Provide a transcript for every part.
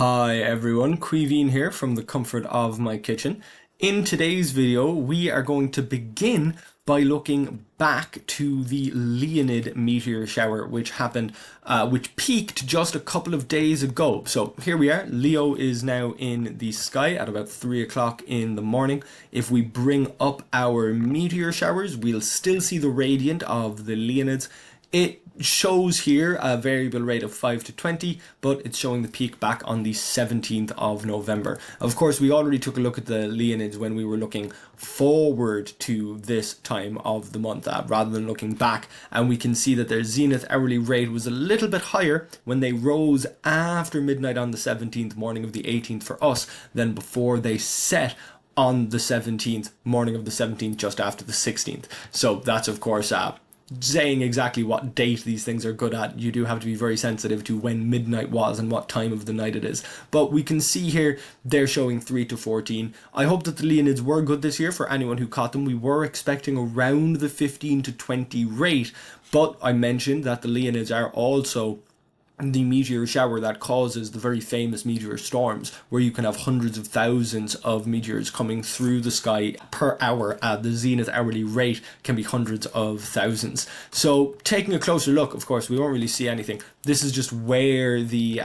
Hi everyone, Queeveen here from the comfort of my kitchen. In today's video, we are going to begin by looking back to the Leonid meteor shower, which peaked just a couple of days ago. So here we are. Leo is now in the sky at about 3 o'clock in the morning. If we bring up our meteor showers, we'll still see the radiant of the Leonids. It shows here a variable rate of 5 to 20, but it's showing the peak back on the 17th of November. Of course, we already took a look at the Leonids when we were looking forward to this time of the month, rather than looking back, and we can see that their zenith hourly rate was a little bit higher when they rose after midnight on the 17th, morning of the 18th for us, than before they set on the 17th, morning of the 17th, just after the 16th. So that's, of course, saying exactly what date these things are good at. You do have to be very sensitive to when midnight was and what time of the night it is. But we can see here they're showing 3 to 14. I hope that the Leonids were good this year for anyone who caught them. We were expecting around the 15 to 20 rate, but I mentioned that the Leonids are also the meteor shower that causes the very famous meteor storms, where you can have hundreds of thousands of meteors coming through the sky per hour. The zenith hourly rate can be hundreds of thousands. So taking a closer look, of course, we won't really see anything. This is just where the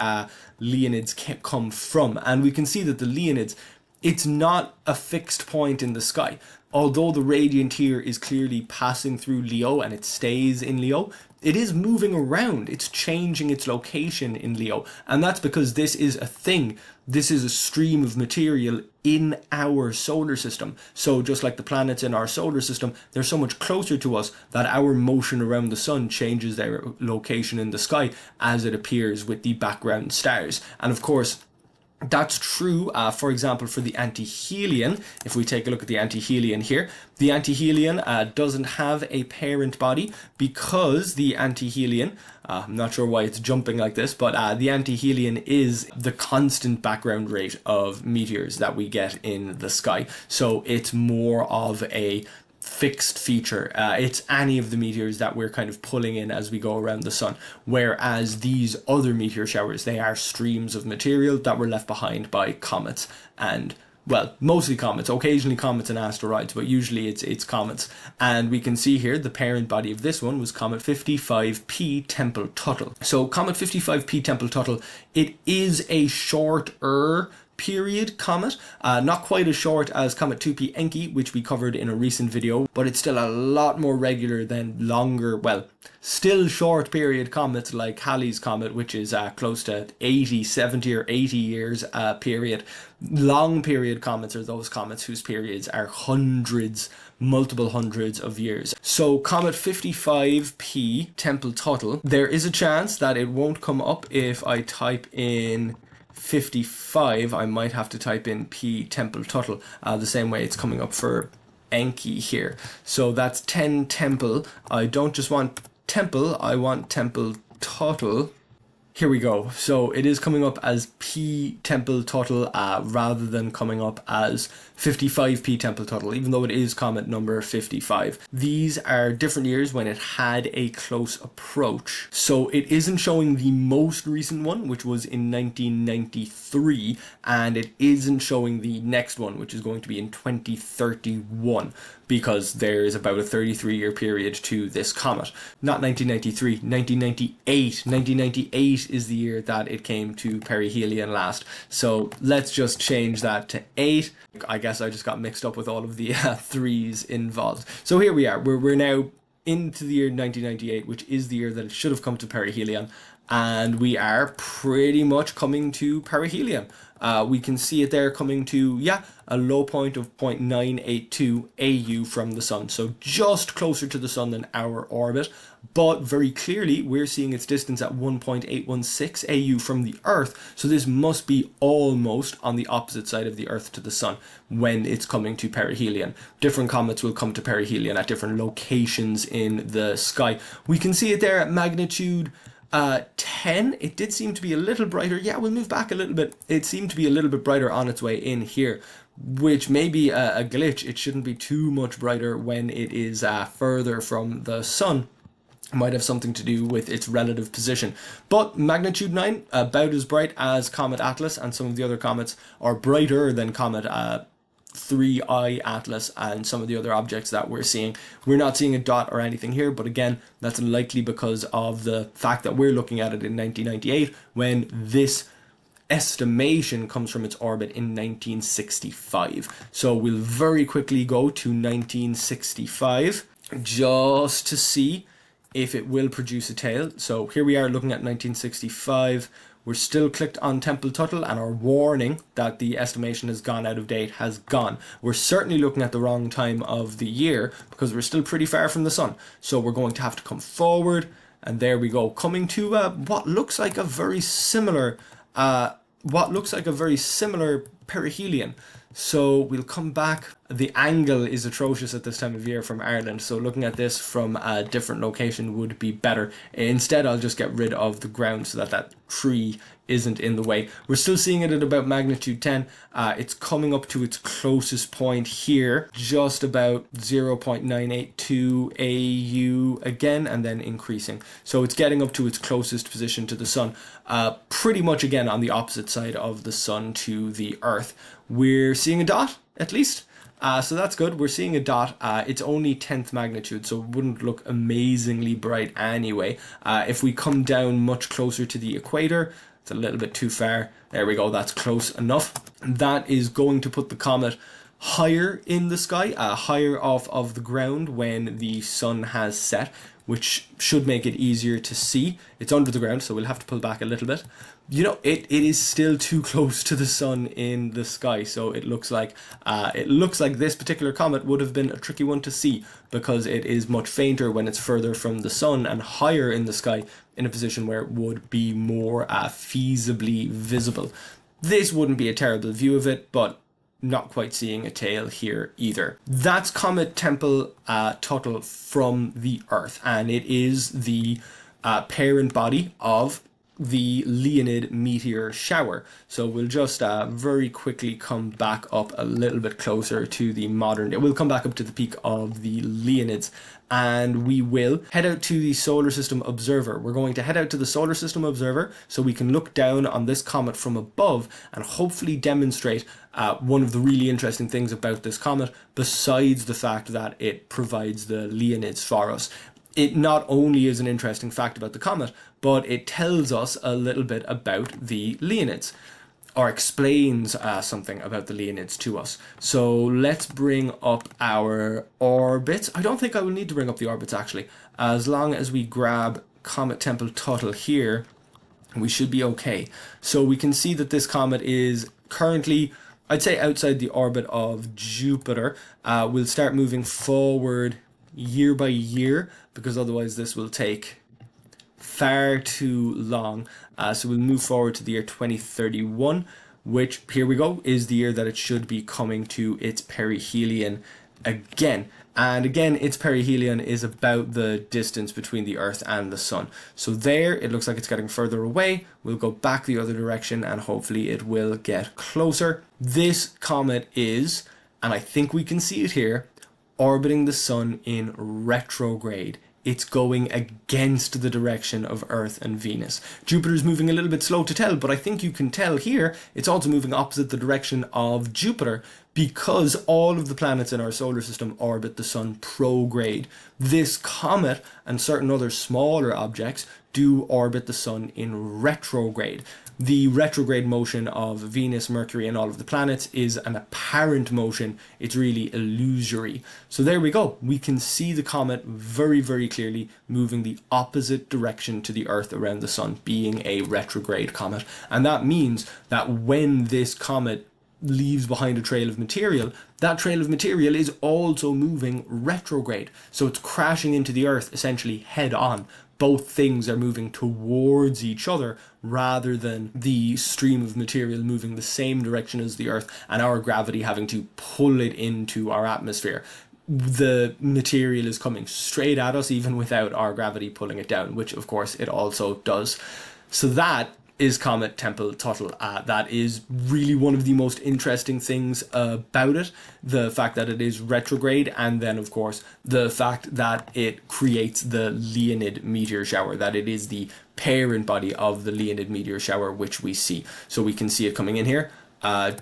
Leonids come from. And we can see that the Leonids, it's not a fixed point in the sky. Although the radiant here is clearly passing through Leo and it stays in Leo, it is moving around. It's changing its location in Leo. And that's because this is a thing. This is a stream of material in our solar system. So just like the planets in our solar system, they're so much closer to us that our motion around the sun changes their location in the sky as it appears with the background stars. And of course, that's true, for example, for the anti-Helion. If we take a look at the anti-Helion here, the anti-Helion doesn't have a parent body because the anti-Helion, I'm not sure why it's jumping like this, but the anti-Helion is the constant background rate of meteors that we get in the sky. So it's more of a fixed feature. It's any of the meteors that we're kind of pulling in as we go around the sun, whereas these other meteor showers, they are streams of material that were left behind by comets, and well, mostly comets, occasionally comets and asteroids, but usually it's comets. And we can see here the parent body of this one was Comet 55P Tempel-Tuttle. So Comet 55P Tempel-Tuttle, it is a shorter period comet, not quite as short as Comet 2P Encke, which we covered in a recent video, but it's still a lot more regular than longer, well, still short period comets like Halley's Comet, which is close to 70 or 80 years period. Long period comets are those comets whose periods are hundreds, multiple hundreds of years. So Comet 55P Tempel-Tuttle, there is a chance that it won't come up if I type in 55. I might have to type in P Tempel-Tuttle, the same way it's coming up for Encke here. So that's 10 Temple. I don't just want Temple, I want Tempel-Tuttle. Here we go. So it is coming up as P Tempel-Tuttle rather than coming up as 55P Tempel-Tuttle, even though it is comet number 55. These are different years when it had a close approach. So it isn't showing the most recent one, which was in 1993, and it isn't showing the next one, which is going to be in 2031, because there is about a 33-year period to this comet. Not 1993, 1998. 1998 is the year that it came to perihelion last. So let's just change that to 8. I guess I just got mixed up with all of the 3s involved. So here we are. We're now into the year 1998, which is the year that it should have come to perihelion. And we are pretty much coming to perihelion. We can see it there coming to, a low point of 0.982 AU from the sun. So just closer to the sun than our orbit. But very clearly, we're seeing its distance at 1.816 AU from the Earth. So this must be almost on the opposite side of the Earth to the sun when it's coming to perihelion. Different comets will come to perihelion at different locations in the sky. We can see it there at magnitude 10. It did seem to be a little brighter. Yeah, we'll move back a little bit. It seemed to be a little bit brighter on its way in here, which may be a glitch. It shouldn't be too much brighter when it is further from the sun. Might have something to do with its relative position. But magnitude 9, about as bright as Comet Atlas and some of the other comets, or brighter than Comet 3i Atlas and some of the other objects that we're seeing. We're not seeing a dot or anything here, but again, that's likely because of the fact that we're looking at it in 1998 when this estimation comes from its orbit in 1965. So we'll very quickly go to 1965 just to see if it will produce a tail. So here we are looking at 1965. We're still clicked on Tempel-Tuttle and our warning that the estimation has gone out of date has gone. We're certainly looking at the wrong time of the year because we're still pretty far from the sun. So we're going to have to come forward, and there we go, coming to what looks like a very similar perihelion. So we'll come back. The angle is atrocious at this time of year from Ireland, so looking at this from a different location would be better. Instead, I'll just get rid of the ground so that that tree isn't in the way. We're still seeing it at about magnitude 10. It's coming up to its closest point here, just about 0.982 AU again, and then increasing. So it's getting up to its closest position to the sun, pretty much again on the opposite side of the sun to the Earth. We're seeing a dot, at least. So that's good. We're seeing a dot. It's only 10th magnitude, so it wouldn't look amazingly bright anyway. If we come down much closer to the equator, it's a little bit too far. There we go. That's close enough. That is going to put the comet higher in the sky, higher off of the ground when the sun has set, which should make it easier to see. It's under the ground, so we'll have to pull back a little bit. You know, it is still too close to the sun in the sky, so it looks like this particular comet would have been a tricky one to see because it is much fainter when it's further from the sun and higher in the sky in a position where it would be more feasibly visible. This wouldn't be a terrible view of it, but not quite seeing a tail here either. That's Comet Tempel-Tuttle from the Earth, and it is the parent body of the Leonid Meteor shower. So we'll just very quickly come back up a little bit closer to the modern day. We'll come back up to the peak of the Leonids, and we will head out to the Solar System Observer. We're going to head out to the Solar System Observer so we can look down on this comet from above and hopefully demonstrate one of the really interesting things about this comet, besides the fact that it provides the Leonids for us. It not only is an interesting fact about the comet, but it tells us a little bit about the Leonids, or explains something about the Leonids to us. So let's bring up our orbits. I don't think I will need to bring up the orbits actually. As long as we grab Comet Tempel-Tuttle here, we should be okay. So we can see that this comet is currently, I'd say, outside the orbit of Jupiter. We'll start moving forward year by year because otherwise this will take far too long. So we'll move forward to the year 2031, which, here we go, is the year that it should be coming to its perihelion again. And again, its perihelion is about the distance between the Earth and the Sun. So there, it looks like it's getting further away. We'll go back the other direction and hopefully it will get closer. This comet is, and I think we can see it here, orbiting the Sun in retrograde. It's going against the direction of Earth and Venus. Jupiter's moving a little bit slow to tell, but I think you can tell here it's also moving opposite the direction of Jupiter because all of the planets in our solar system orbit the Sun prograde. This comet and certain other smaller objects do orbit the Sun in retrograde. The retrograde motion of Venus, Mercury, and all of the planets is an apparent motion. It's really illusory. So there we go. We can see the comet very, very clearly moving the opposite direction to the Earth around the Sun, being a retrograde comet. And that means that when this comet leaves behind a trail of material, that trail of material is also moving retrograde. So it's crashing into the Earth essentially head on. Both things are moving towards each other rather than the stream of material moving the same direction as the Earth and our gravity having to pull it into our atmosphere. The material is coming straight at us even without our gravity pulling it down, which of course it also does. So that is comet Tempel-Tuttle. That is really one of the most interesting things about it. The fact that it is retrograde, and then of course the fact that it creates the Leonid meteor shower, that it is the parent body of the Leonid meteor shower which we see. So we can see it coming in here.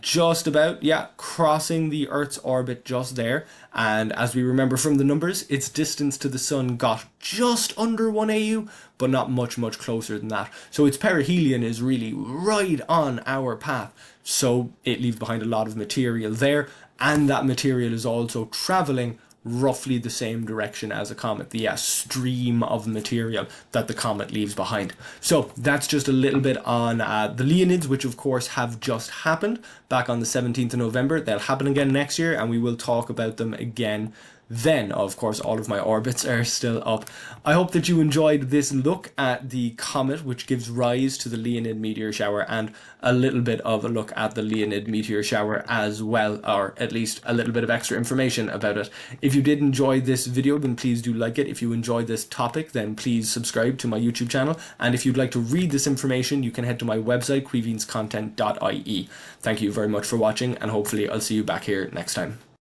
Just about, yeah, crossing the Earth's orbit just there. And as we remember from the numbers, its distance to the sun got just under 1 AU, but not much closer than that. So its perihelion is really right on our path. So it leaves behind a lot of material there, and that material is also traveling roughly the same direction as a comet, the stream of material that the comet leaves behind. So that's just a little bit on the Leonids, which of course have just happened back on the 17th of November. They'll happen again next year, and we will talk about them again then. Of course, all of my orbits are still up. I hope that you enjoyed this look at the comet which gives rise to the Leonid meteor shower, and a little bit of a look at the Leonid meteor shower as well, or at least a little bit of extra information about it. If you did enjoy this video, then please do like it. If you enjoyed this topic, then please subscribe to my YouTube channel. And if you'd like to read this information, you can head to my website, queevinscontent.ie. Thank you very much for watching, and hopefully I'll see you back here next time.